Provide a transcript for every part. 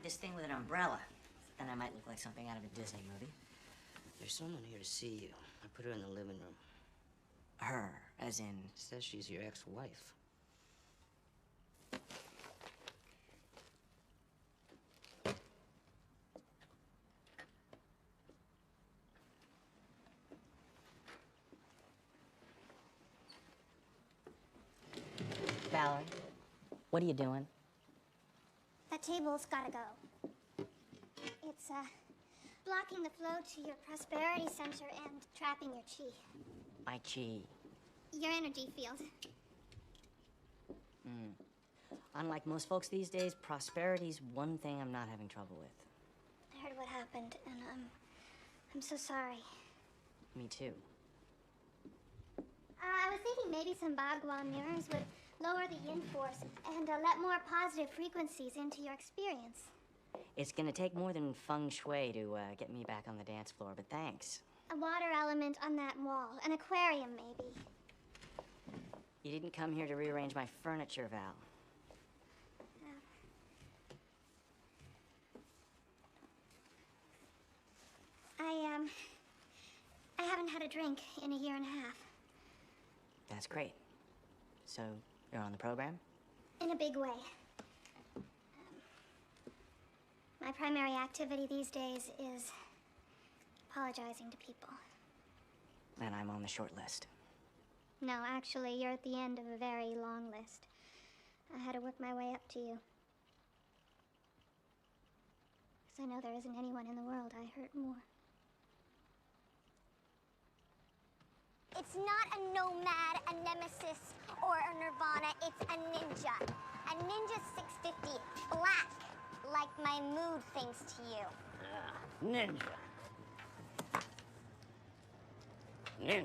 this thing with an umbrella. Then I might look like something out of a Disney movie. There's someone here to see you. I put her in the living room. Her, as in? Says she's your ex-wife. Valerie, what are you doing? That table's gotta go. It's, blocking the flow to your prosperity center and trapping your chi. My chi. Your energy field. Unlike most folks these days, prosperity's one thing I'm not having trouble with. I heard what happened, and I'm so sorry. Me too. I was thinking maybe some Bagua mirrors would lower the yin force and let more positive frequencies into your experience. It's gonna take more than feng shui to get me back on the dance floor, but thanks. A water element on that wall, an aquarium maybe. You didn't come here to rearrange my furniture, Val. I haven't had a drink in a year and a half. That's great. So, you're on the program? In a big way. My primary activity these days is apologizing to people. Then I'm on the short list. No, actually, you're at the end of a very long list. I had to work my way up to you. Because I know there isn't anyone in the world I hurt more. It's not a nomad, a nemesis, or a nirvana. It's a ninja. A ninja 650, black, like my mood thinks to you. Ninja. Ninja.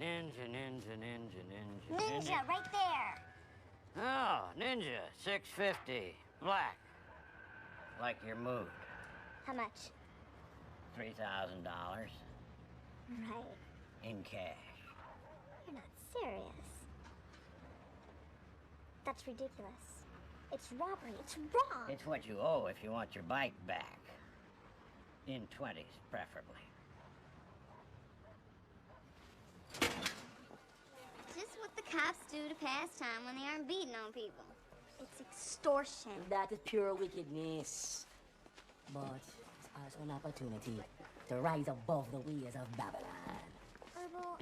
Ninja, ninja, ninja, ninja. Ninja, right there. Oh, Ninja, 650, black. Like your mood. How much? $3,000 Right. in cash. You're not serious. That's ridiculous. It's robbery. It's wrong. It's what you owe if you want your bike back. In 20s, preferably. Just what the cops do to pass time when they aren't beating on people. It's extortion. That is pure wickedness. But it's also an opportunity to rise above the ways of Babylon. Herbal,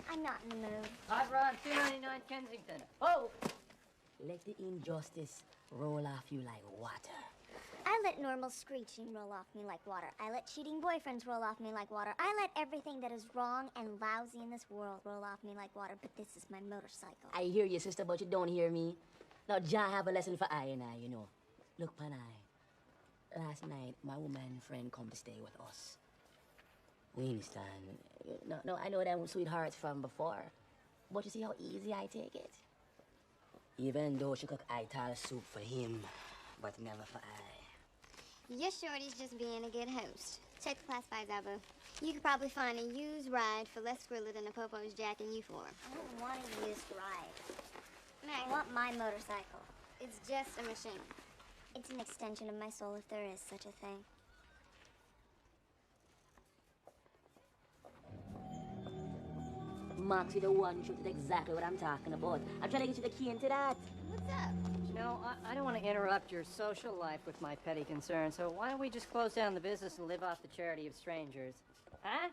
I'm not in the mood. Hot Rod, 299 Kensington. Oh! Let the injustice roll off you like water. I let normal screeching roll off me like water. I let cheating boyfriends roll off me like water. I let everything that is wrong and lousy in this world roll off me like water. But this is my motorcycle. I hear you, sister, but you don't hear me. Now, Jah have a lesson for I and I, you know. Look, pan I. Last night, my woman friend come to stay with us. Winston. No, I know them sweethearts from before. But you see how easy I take it? Even though she cook ital soup for him, but never for I. Your shorty's just being a good host. Check the classifieds out, boo. You could probably find a used ride for less skrilla than the popo's jacking you for. I don't want a used ride. I want my motorcycle. It's just a machine. It's an extension of my soul, if there is such a thing. Moxie, the one shoot is exactly what I'm talking about. I'm trying to get you the key into that. What's up? You know, I don't want to interrupt your social life with my petty concerns, so why don't we just close down the business and live off the charity of strangers? Huh?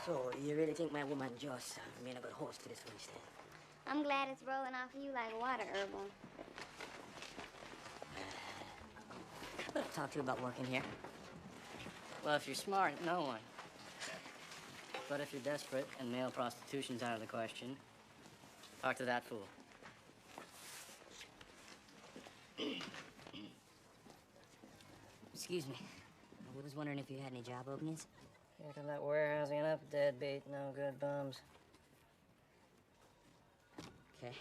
So, you really think my woman just being a good host to this Winston? I'm glad it's rolling off of you like water, Herbal. Talk to you about working here. Well, if you're smart, no one. But if you're desperate and male prostitution's out of the question, talk to that fool. Excuse me. I was wondering if you had any job openings. Here come that warehousing up, deadbeat, no good bums. Okay.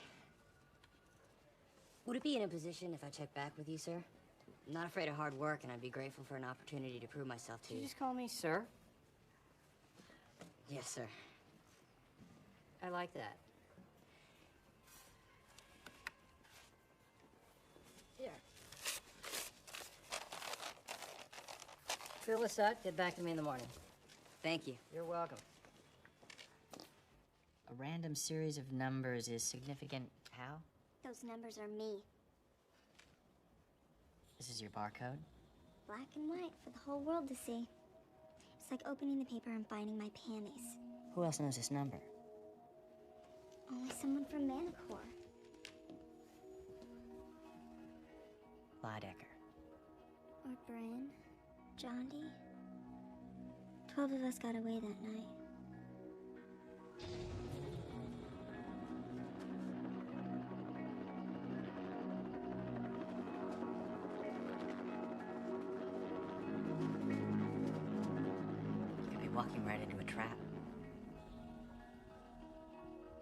Would it be in a position if I check back with you, sir? I'm not afraid of hard work, and I'd be grateful for an opportunity to prove myself to Did you. you just call me sir? Yes, sir. I like that. Here. Fill this out, get back to me in the morning. Thank you. You're welcome. A random series of numbers is significant how? Those numbers are me. This is your barcode? Black and white for the whole world to see. It's like opening the paper and finding my panties. Who else knows this number? Only someone from Manicore. Lydecker. Or Bryn. John D. 12 of us got away that night. You could be walking right into a trap.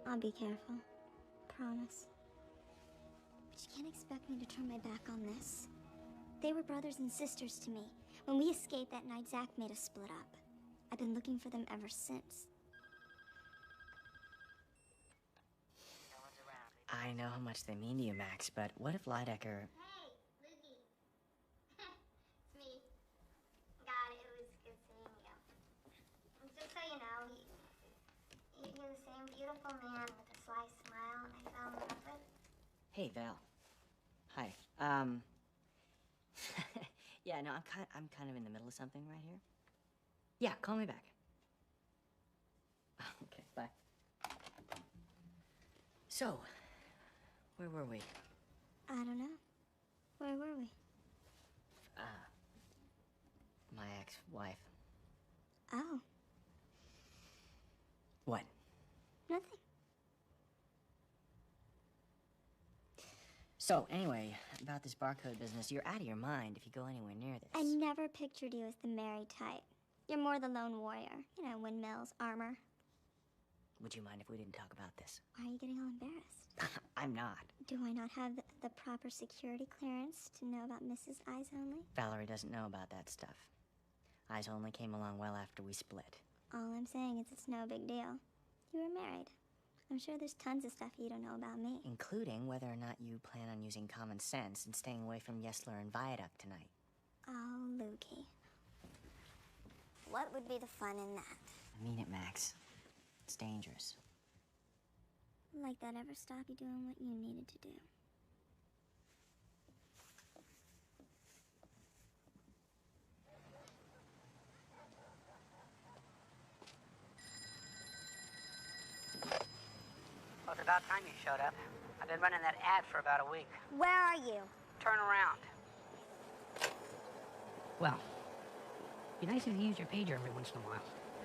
I'll be careful. Promise. But you can't expect me to turn my back on this. They were brothers and sisters to me. When we escaped that night, Zach made us split up. I've been looking for them ever since. I know how much they mean to you, Max, but what if Lydecker... Hey, Lizzie. It's me. God, it was good seeing you. And just so you know, you're the same beautiful man with a sly smile I fell in love with. Hey, Val. Hi. Yeah, no, I'm kind of in the middle of something right here. Yeah, call me back. Okay, bye. So, where were we? I don't know. Where were we? My ex-wife. Oh, What? nothing. So, anyway, about this barcode business, you're out of your mind if you go anywhere near this. I never pictured you as the married type. You're more the lone warrior. You know, windmills, armor. Would you mind if we didn't talk about this? Why are you getting all embarrassed? I'm not. Do I not have the proper security clearance to know about Mrs. Eyes Only? Valerie doesn't know about that stuff. Eyes Only came along well after we split. All I'm saying is it's no big deal. You were married. I'm sure there's tons of stuff you don't know about me. Including whether or not you plan on using common sense and staying away from Yesler and Viaduct tonight. Oh, Lukey. What would be the fun in that? I mean it, Max. It's dangerous. Like that ever stop you doing what you needed to do? Well, it's about time you showed up. I've been running that ad for about a week. Where are you? Turn around. Well, be nice if you use your pager every once in a while.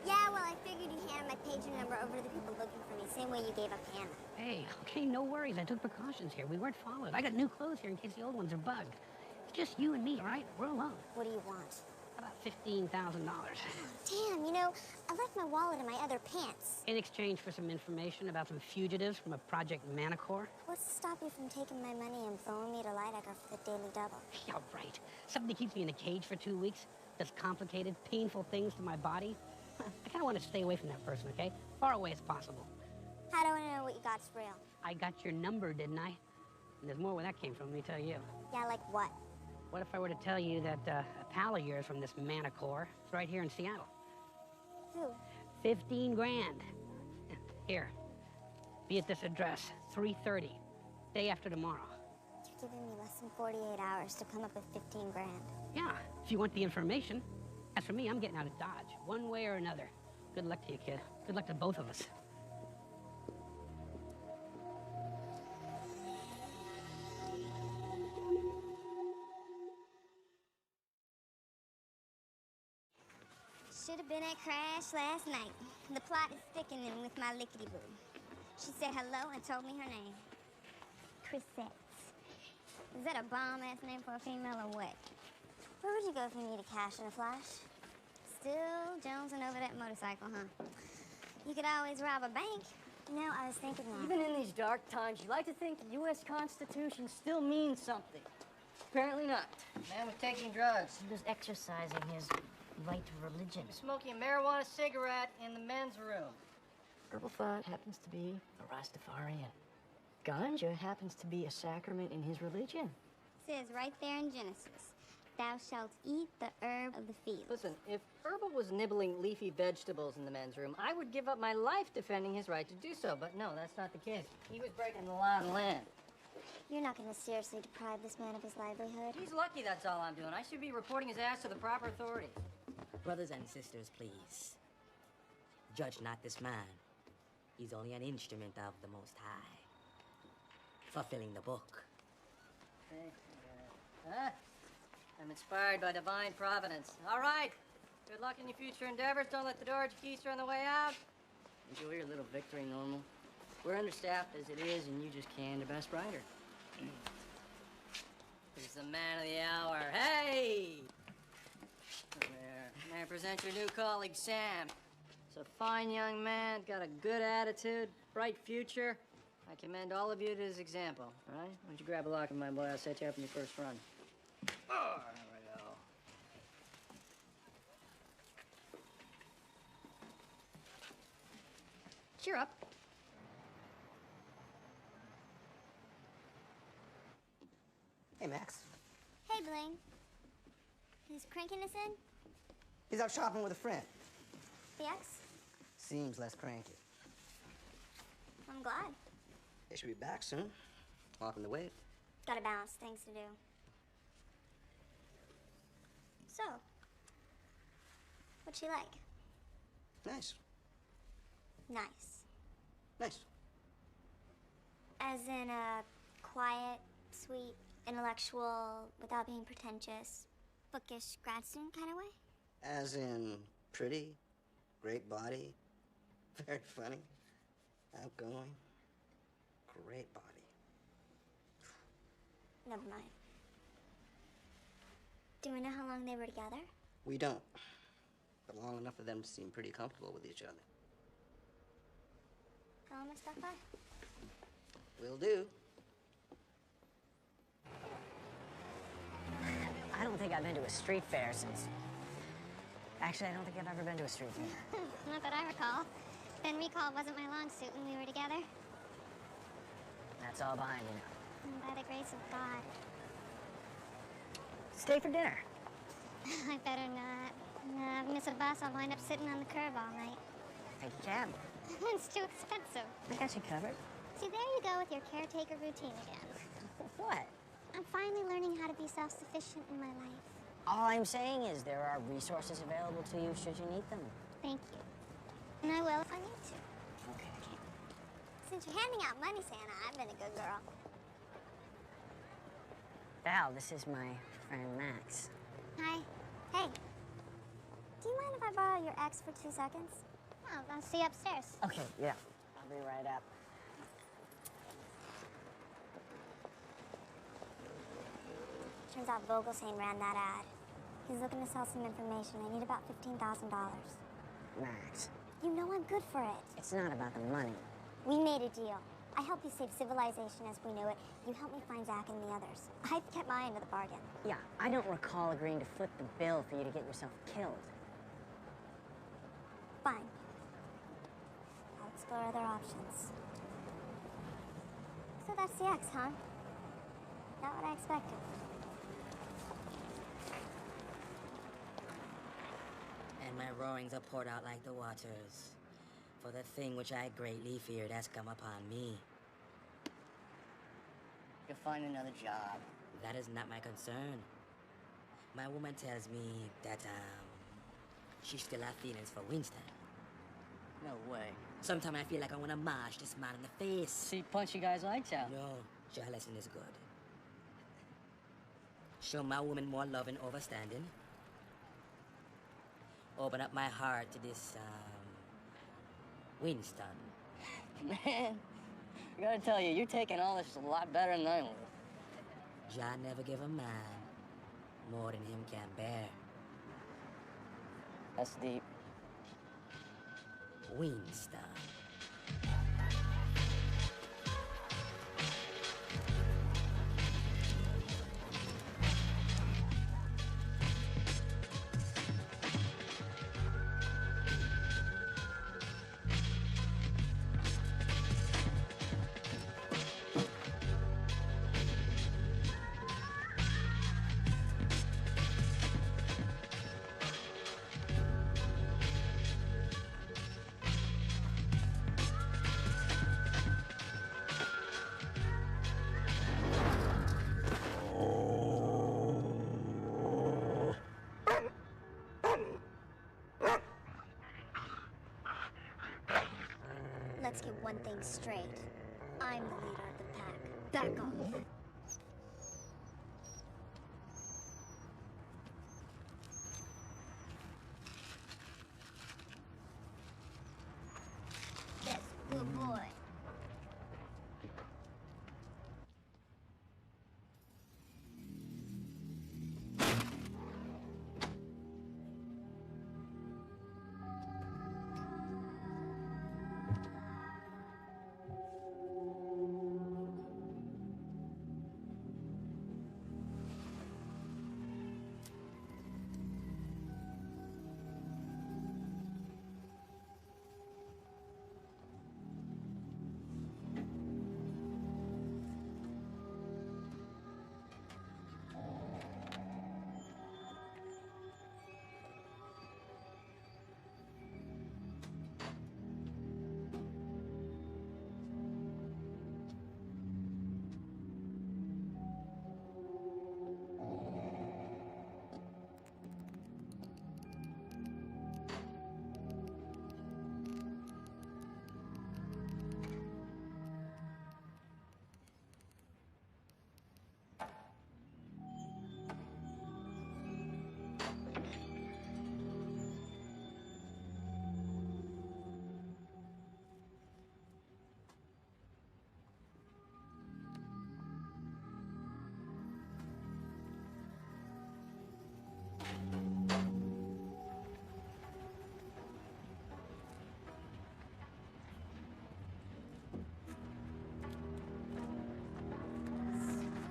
Yeah, well, I figured you'd hand my pager number over to the people looking for me, same way you gave up Hannah. Hey, okay, no worries. I took precautions here. We weren't followed. I got new clothes here in case the old ones are bugged. It's just you and me, all right? We're alone. What do you want? About $15,000. Damn, you know, I left my wallet in my other pants. In exchange for some information about some fugitives from a Project Manicore. What's to stop you from taking my money and throwing me to Lydecker for the Daily Double? Yeah, right. Something that keeps me in a cage for 2 weeks, does complicated, painful things to my body. I kind of want to stay away from that person, okay? Far away as possible. How do I know what you got's real? I got your number, didn't I? And there's more where that came from, let me tell you. Yeah, like what? What if I were to tell you that a pal of yours from this Manicore is right here in Seattle? Who? 15 grand. Here, be at this address, 3:30, day after tomorrow. You're giving me less than 48 hours to come up with 15 grand. Yeah, if you want the information. As for me, I'm getting out of Dodge, one way or another. Good luck to you, kid. Good luck to both of us. Should have been at Crash last night. The plot is thickening with my lickety-boo. She said hello and told me her name. Chrisette. Is that a bomb-ass name for a female or what? Where would you go if you needed cash in a flash? Still jonesing over that motorcycle, huh? You could always rob a bank. You know, I was thinking that. Even in these dark times, you like to think the U.S. Constitution still means something. Apparently not. Man was taking drugs. He was exercising his right to religion. Smoking a marijuana cigarette in the men's room. Herbal thought happens to be a Rastafarian. Ganja happens to be a sacrament in his religion. It says right there in Genesis, Thou shalt eat the herb of the field. Listen, if Herbal was nibbling leafy vegetables in the men's room, I would give up my life defending his right to do so. But no, that's not the case. He was breaking the law and land. You're not going to seriously deprive this man of his livelihood. He's lucky that's all I'm doing. I should be reporting his ass to the proper authorities. Brothers and sisters, please. Judge not this man. He's only an instrument of the Most High. Fulfilling the book. I'm inspired by divine providence. All right. Good luck in your future endeavors. Don't let the door at your keister on the way out. Enjoy your little victory, Normal. We're understaffed as it is, and you just canned a best writer. He's the man of the hour. Hey! May I present your new colleague, Sam. He's a fine young man, got a good attitude, bright future. I commend all of you to his example, all right? Why don't you grab a lock of my boy? I'll set you up in your first run. Oh, there we go. Cheer up. Hey, Max. Hey, Blaine. Is Crankiness in? He's out shopping with a friend. The ex? Seems less cranky. I'm glad. They should be back soon. Walking the way. Gotta balance things to do. So, what's she like? Nice. Nice. Nice. As in a quiet, sweet, intellectual, without being pretentious, bookish grad student kind of way? As in pretty, great body, very funny, outgoing, great body. Never mind. Do we know how long they were together? We don't. But long enough for them to seem pretty comfortable with each other. Tell them I stopped by. Will do. I don't think I've been to a street fair since... Actually, I don't think I've ever been to a street fair. Not that I recall. Ben Recall wasn't my long suit when we were together. That's all behind you now. And by the grace of God. Stay for dinner. I better not. If I miss a bus, I'll wind up sitting on the curb all night. Take a cab. It's too expensive. I got you covered. See, there you go with your caretaker routine again. What? I'm finally learning how to be self-sufficient in my life. All I'm saying is there are resources available to you should you need them. Thank you. And I will if I need to. Okay. Since you're handing out money, Santa, I've been a good girl. Val, this is my friend Max. Hi. Hey. Do you mind if I borrow your ex for 2 seconds? Oh, I'll see you upstairs. Okay, yeah. I'll be right up. Turns out Vogelsang ran that ad. He's looking to sell some information. I need about $15,000. Max, You know I'm good for it. it's not about the money. We made a deal. I help you save civilization as we know it. You help me find Zach and the others. I've kept my end of the bargain. Yeah, I don't recall agreeing to foot the bill for you to get yourself killed. Fine. I'll explore other options. So that's the ex, huh? Not what I expected. And my roarings are poured out like the waters. For the thing which I greatly feared has come upon me. You'll find another job. That is not my concern. My woman tells me that, she still has feelings for Winston. No way. Sometimes I feel like I want to mash this man in the face. See, punchy guys lights out. No, jealousy is good. Show my woman more love and understanding. Open up my heart to this, Winston. Man, I gotta tell you, you're taking all this a lot better than I would. Jah never give a man more than him can bear. That's deep. Winston. one thing straight. I'm the leader of the pack. Back off. Yes, good boy.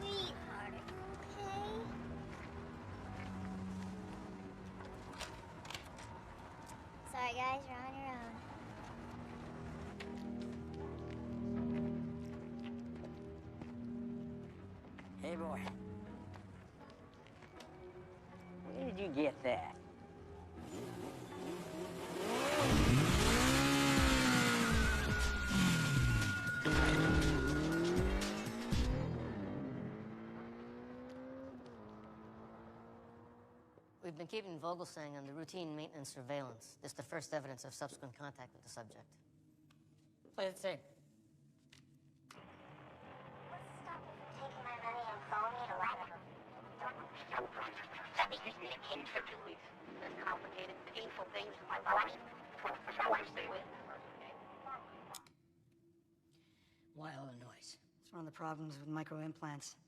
Sweetheart, okay? Sorry guys, you're on your own. Hey, boy. Where did you get that? We've been keeping Vogelsang under routine maintenance surveillance. This is the first evidence of subsequent contact with the subject. Play the tape. What's stopping you from taking my money and phone me to London? That makes me a kid for 2 weeks. There's complicated, painful things in my body. I want to stay away from that, okay? Why all the noise? It's one of the problems with microimplants.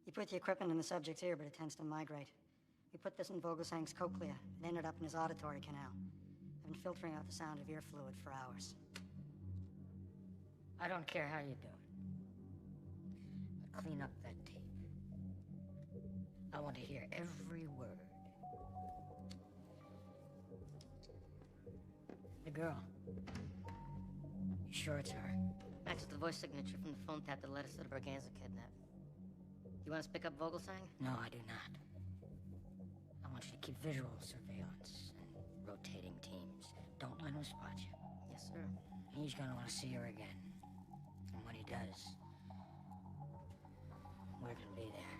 You put the equipment in the subject's ear, but it tends to migrate. We put this in Vogelsang's cochlea. It ended up in his auditory canal. I've been filtering out the sound of ear fluid for hours. I don't care how you do it. But clean up that tape. I want to hear every word. The girl. You sure it's her? Matches the voice signature from the phone tap that led us to the Berganza kidnap. You want us to pick up Vogelsang? No, I do not. I want you to keep visual surveillance and rotating teams. Don't let him spot you. Yes, sir. He's gonna want to see her again. And when he does, we're gonna be there.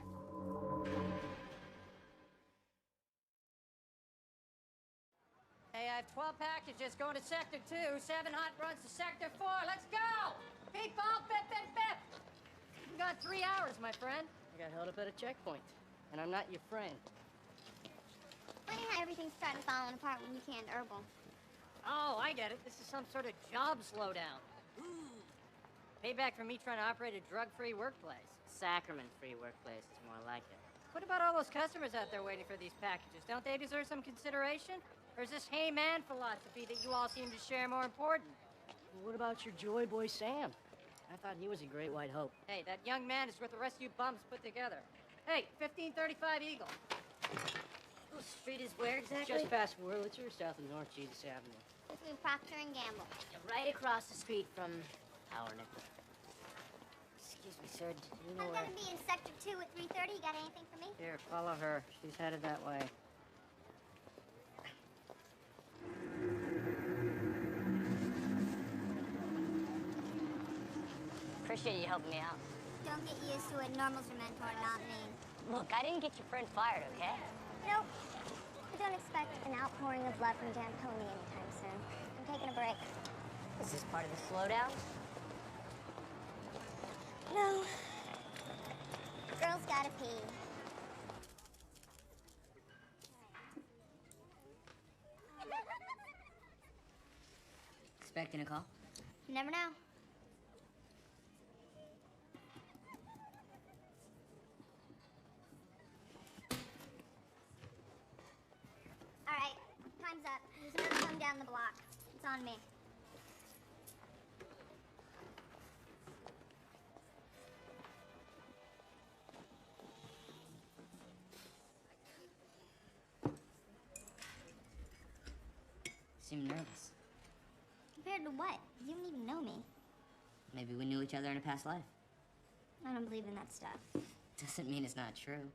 Hey, I have 12 packages going to Sector 2, 7 hot runs to Sector 4. Let's go! People, bip, bip, bip! You got 3 hours, my friend. I got held up at a checkpoint, and I'm not your friend. Funny how everything's starting falling apart when you canned herbal. Oh, I get it. This is some sort of job slowdown. Payback for me trying to operate a drug-free workplace. Sacrament-free workplace is more like it. What about all those customers out there waiting for these packages? Don't they deserve some consideration? Or is this hey man philosophy that you all seem to share more important? What about your joy boy Sam? I thought he was a great white hope. Hey, that young man is worth the rest of you bums put together. Hey, 1535 Eagle. Eagle Street is where exactly? Just past Wurlitzer, south of North Jesus Avenue. Between Procter and Gamble. Right across the street from Power Nickel. Excuse me, sir. Do you know I'm where... gonna be in Sector 2 at 3:30. You got anything for me? Here, follow her. She's headed that way. Appreciate you helping me out. Don't get used to it. Normals are mentor, not me. Look, I didn't get your friend fired, okay? Nope. I don't expect an outpouring of love from Dan Pony anytime soon. I'm taking a break. Is this part of the slowdown? No. Girls gotta pee. Expecting a call? You never know. All right, time's up. There's another one down the block. It's on me. Seem nervous. Compared to what? You don't even know me. Maybe we knew each other in a past life. I don't believe in that stuff. Doesn't mean it's not true.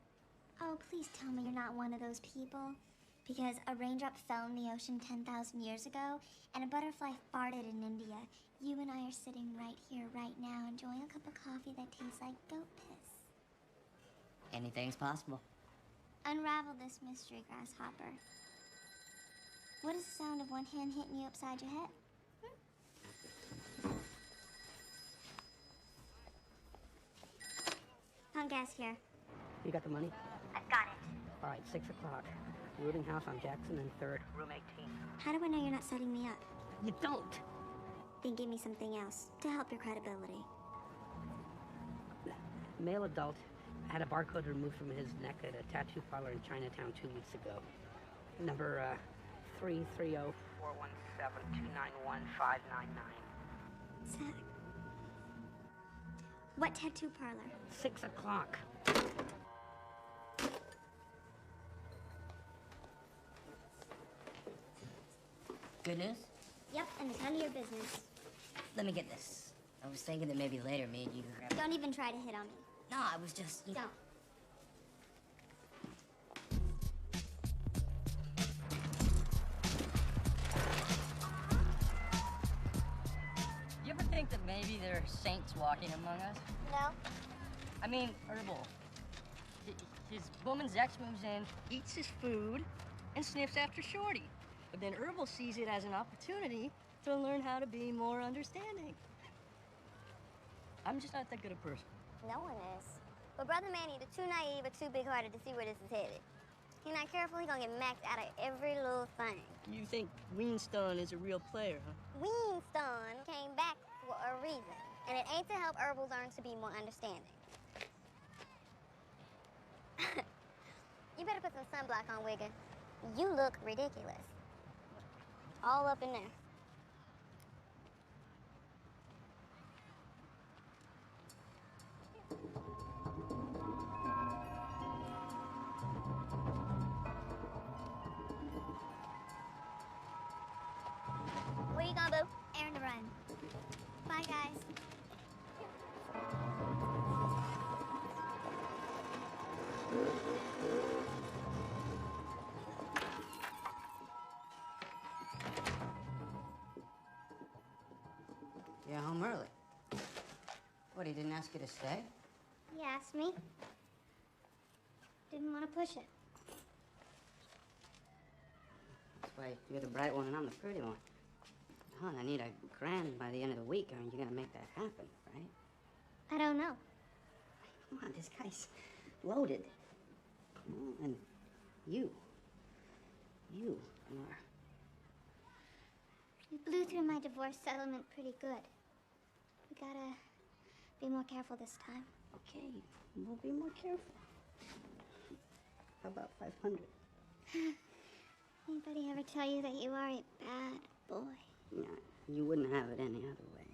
Oh, please tell me you're not one of those people. Because a raindrop fell in the ocean 10,000 years ago, and a butterfly farted in India. You and I are sitting right here, right now, enjoying a cup of coffee that tastes like goat piss. Anything's possible. Unravel this mystery, grasshopper. What is the sound of one hand hitting you upside your head? Punk ass here. You got the money? I've got it. All right, 6 o'clock. Rooming house on Jackson and 3rd, room 18. How do I know you're not setting me up? You don't! Then give me something else to help your credibility. Male adult had a barcode removed from his neck at a tattoo parlor in Chinatown 2 weeks ago. Number 330-417-291-599. Zach. What tattoo parlor? 6 o'clock. Good news? Yep, and it's none of your business. Let me get this. I was thinking that maybe later me and you could grab... Don't even try to hit on me. No, I was just... Don't. You ever think that maybe there are saints walking among us? No? I mean, Herbal. His woman's ex moves in, eats his food, and sniffs after Shorty. But then Herbal sees it as an opportunity to learn how to be more understanding. I'm just not that good a person. No one is. But Brother Manny either too naive or too big-hearted to see where this is headed. He's not careful, he's gonna get maxed out of every little thing. You think Weenstone is a real player, huh? Weenstone came back for a reason, and it ain't to help Herbal learn to be more understanding. You better put some sunblock on, Wiggin. You look ridiculous. All up in there. Where you going, boo? Errand to run. Bye, guys. You're home early. What, he didn't ask you to stay? He asked me. Didn't want to push it. That's why you're the bright one and I'm the pretty one. Hon, I need $1,000 by the end of the week, or you're gonna make that happen, right? I don't know. Come on, this guy's loaded. And you are... We blew through my divorce settlement pretty good. We gotta be more careful this time. Okay, we'll be more careful. How about 500? Anybody ever tell you that you are a bad boy? Yeah, you wouldn't have it any other way.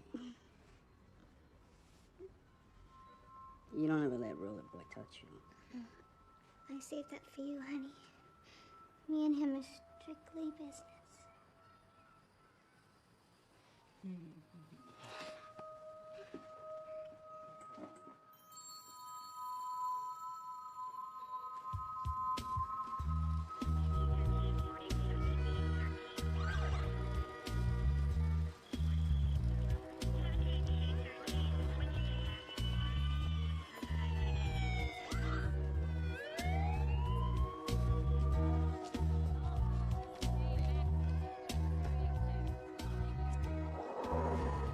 You don't ever let Roller Boy touch you. I saved that for you, honey. Me and him are strictly business.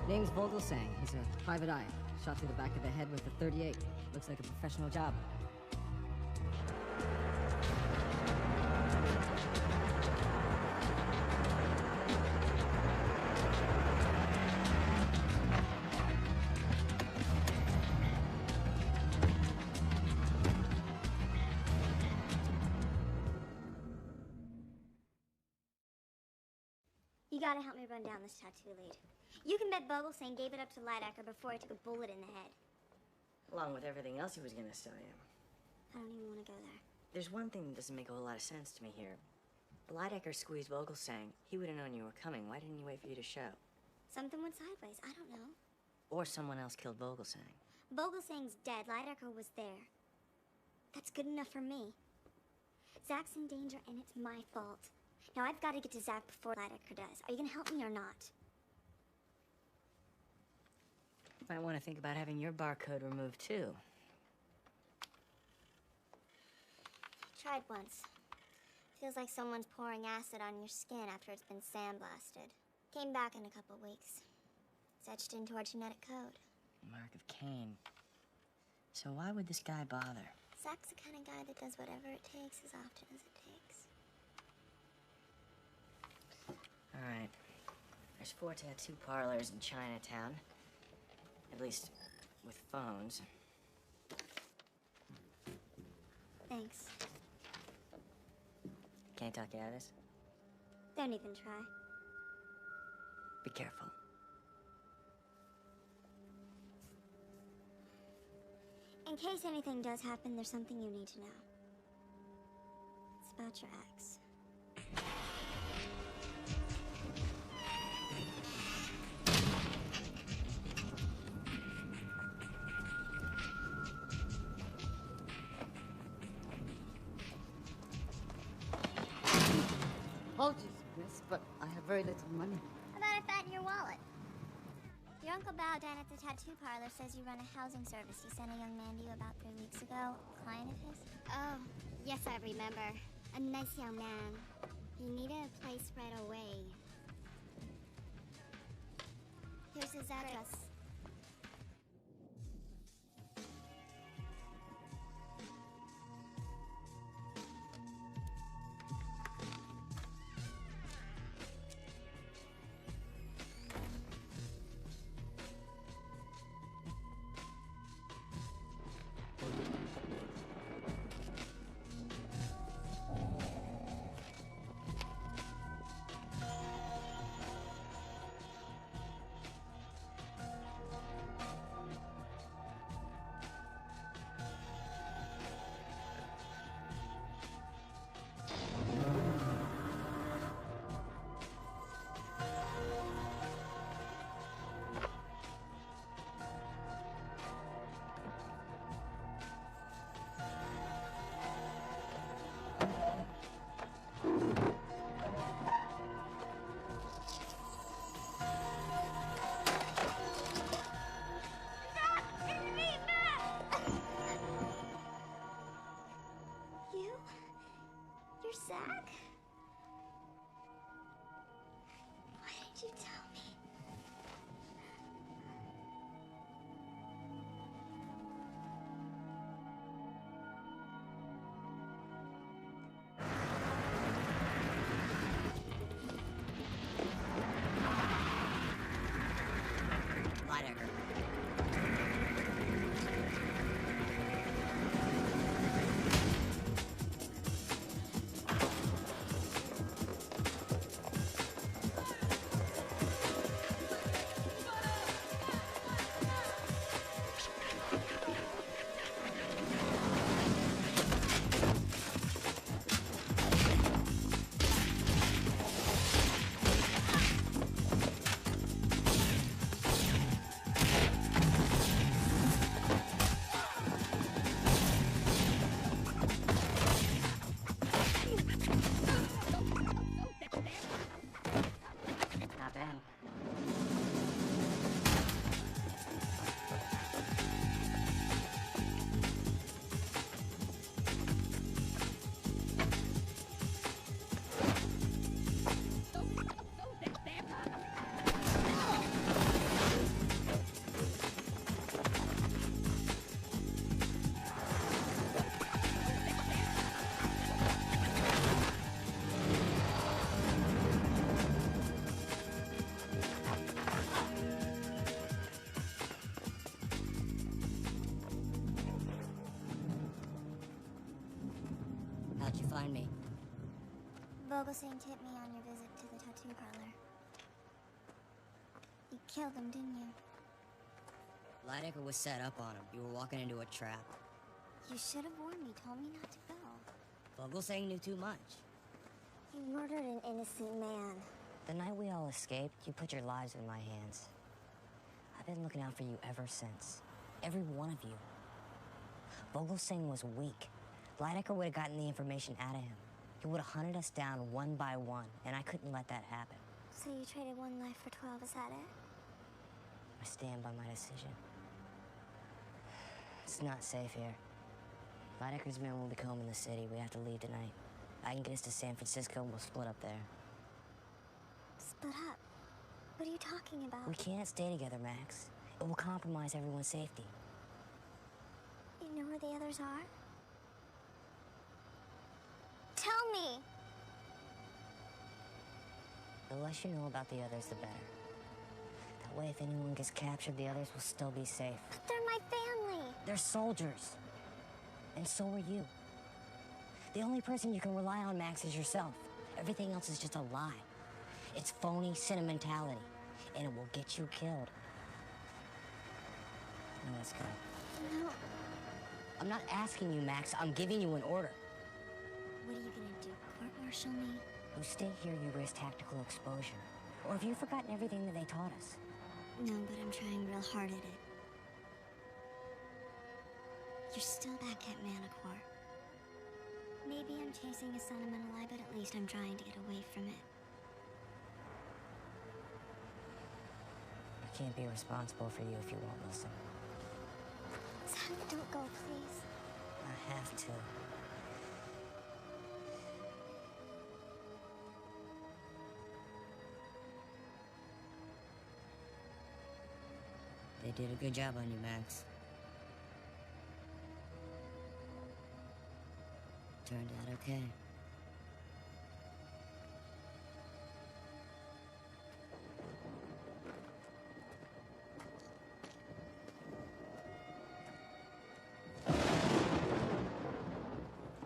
Name's Vogelsang. He's a private eye. Shot through the back of the head with a 38. Looks like a professional job. You gotta help me run down this tattoo lead. You can bet Vogelsang gave it up to Lidecker before he took a bullet in the head. Along with everything else he was gonna sell you. I don't even want to go there. There's one thing that doesn't make a whole lot of sense to me here. Lidecker squeezed Vogelsang. He would have known you were coming. Why didn't he wait for you to show? Something went sideways. I don't know. Or someone else killed Vogelsang. Vogelsang's dead. Lidecker was there. That's good enough for me. Zach's in danger, and it's my fault. Now I've got to get to Zach before Lidecker does. Are you gonna help me or not? You might want to think about having your barcode removed, too. Tried once. Feels like someone's pouring acid on your skin after it's been sandblasted. Came back in a couple weeks. It's etched into our genetic code. Mark of Cain. So why would this guy bother? Zach's the kind of guy that does whatever it takes as often as it takes. All right. There's 4 tattoo parlors in Chinatown. At least, with phones. Thanks. Can't talk you out of this? Don't even try. Be careful. In case anything does happen, there's something you need to know. It's about your ex. Apologies, miss, but I have very little money. How about I fatten your wallet? Your Uncle Bao down at the tattoo parlor says you run a housing service. He sent a young man to you about 3 weeks ago. A client of his? Oh, yes, I remember. A nice young man. He needed a place right away. Here's his address. Vogelsang tipped me on your visit to the tattoo parlor. You killed him, didn't you? Lydecker was set up on him. You were walking into a trap. You should have warned me, told me not to go. Vogelsang knew too much. You murdered an innocent man. The night we all escaped, you put your lives in my hands. I've been looking out for you ever since. Every one of you. Vogelsang was weak. Lydecker would have gotten the information out of him. He would have hunted us down one by one, and I couldn't let that happen. So you traded one life for 12, is that it? I stand by my decision. It's not safe here. Lydecker's men will be home in the city. We have to leave tonight. I can get us to San Francisco and we'll split up there. Split up? What are you talking about? We can't stay together, Max. It will compromise everyone's safety. You know where the others are? Tell me! The less you know about the others, the better. That way, if anyone gets captured, the others will still be safe. But they're my family! They're soldiers. And so are you. The only person you can rely on, Max, is yourself. Everything else is just a lie. It's phony sentimentality, and it will get you killed. Now let's go. No. I'm not asking you, Max. I'm giving you an order. What are you gonna do? Court-martial me? You stay here, you risk tactical exposure. Or have you forgotten everything that they taught us? No, but I'm trying real hard at it. You're still back at Manticore. Maybe I'm chasing a sentimental lie, but at least I'm trying to get away from it. I can't be responsible for you if you won't listen. Sam, don't go, please. I have to. They did a good job on you, Max. Turned out okay.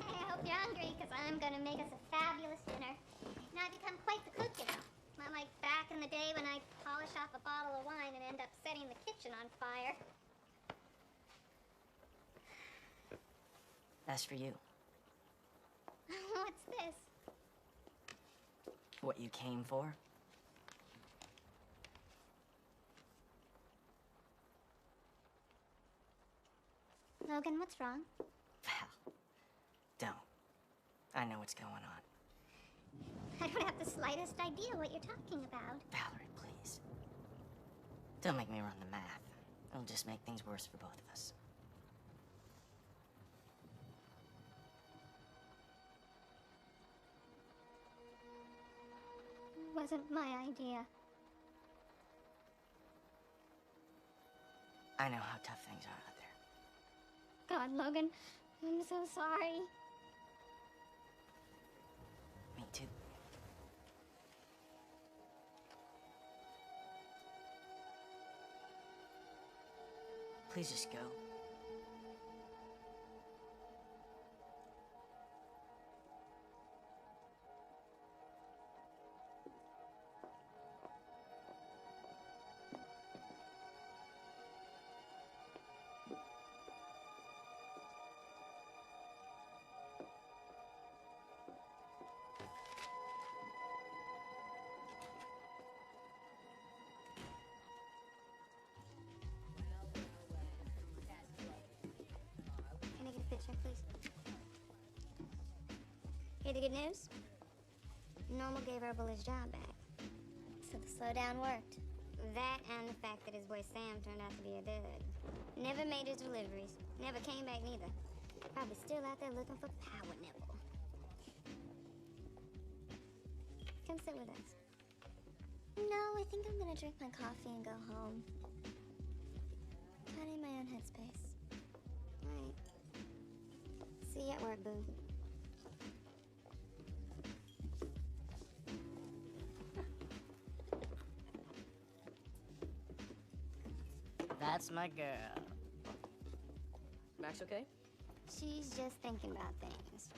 I hope you're hungry, because I'm going to make us a fabulous dinner. And I've become quite the cook, you know. Not like back in the day when I'd polish off a bottle of wine and end up setting the kitchen on fire. That's for you. What's this? What you came for? Logan, what's wrong? Val, don't. I know what's going on. I don't have the slightest idea what you're talking about. Valerie, please. Don't make me run the math. It'll just make things worse for both of us. It wasn't my idea. I know how tough things are out there. God, Logan, I'm so sorry. Me too. Please just go. Can I get a picture, please? Hear the good news? Normal gave Herbal his job back. So the slowdown worked. That and the fact that his boy Sam turned out to be a dud. Never made his deliveries. Never came back neither. Probably still out there looking for power nipple. Come sit with us. No, I think I'm gonna drink my coffee and go home. Kind of in my own headspace. All right. See you at work, boo. That's my girl. Max okay? She's just thinking about things.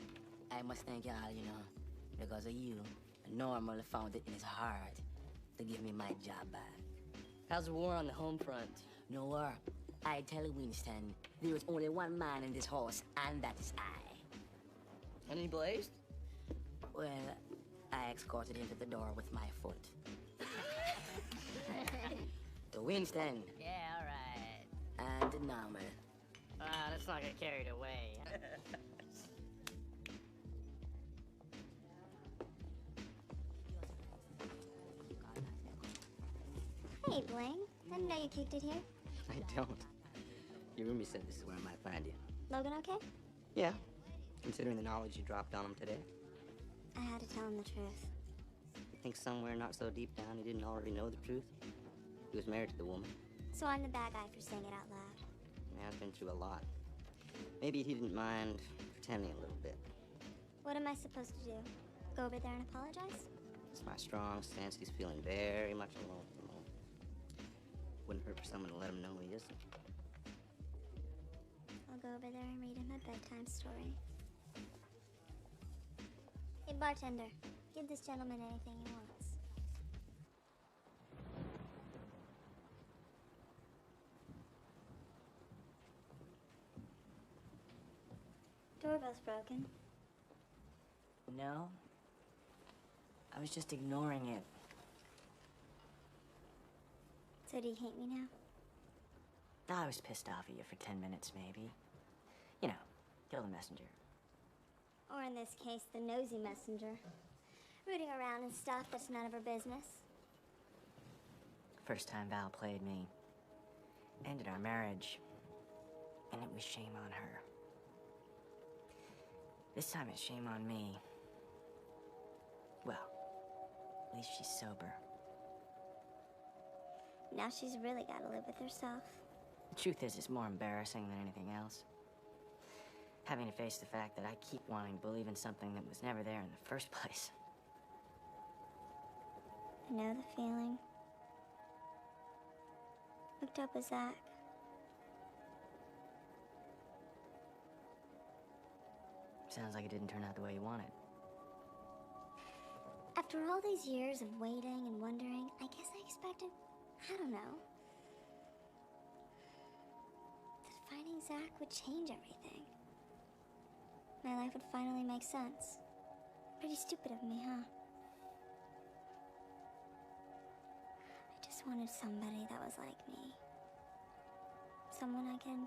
I must thank y'all, you know. Because of you, Normal found it in his heart to give me my job back. How's the war on the home front? No war. I tell Winston, there is only one man in this house, and that is I. Any blazed? Well, I escorted him to the door with my foot. To Winston. Yeah, all right. And to Normal. Let's not get carried away. Hey, Bling. I didn't know you kicked it here. I don't. Your roomie said this is where I might find you. Logan okay? Yeah, considering the knowledge you dropped on him today. I had to tell him the truth. You think somewhere not so deep down he didn't already know the truth? He was married to the woman. So I'm the bad guy for saying it out loud. Man's been through a lot. Maybe he didn't mind pretending a little bit. What am I supposed to do? Go over there and apologize? It's my strong sense he's feeling very much alone at the moment. Wouldn't hurt for someone to let him know he isn't. I'll go over there and read him a bedtime story. Hey, bartender. Give this gentleman anything he wants. Doorbell's broken. No. I was just ignoring it. So do you hate me now? I was pissed off at you for 10 minutes, maybe. You know, kill the messenger. Or in this case, the nosy messenger. Rooting around and stuff that's none of her business. First time Val played me. Ended our marriage. And it was shame on her. This time it's shame on me. Well, at least she's sober. Now she's really got to live with herself. The truth is, it's more embarrassing than anything else. Having to face the fact that I keep wanting to believe in something that was never there in the first place. I know the feeling. Hooked up with Zach. Sounds like it didn't turn out the way you wanted. After all these years of waiting and wondering, I guess I expected, I don't know, that finding Zach would change everything. My life would finally make sense. Pretty stupid of me, huh? I just wanted somebody that was like me. Someone I could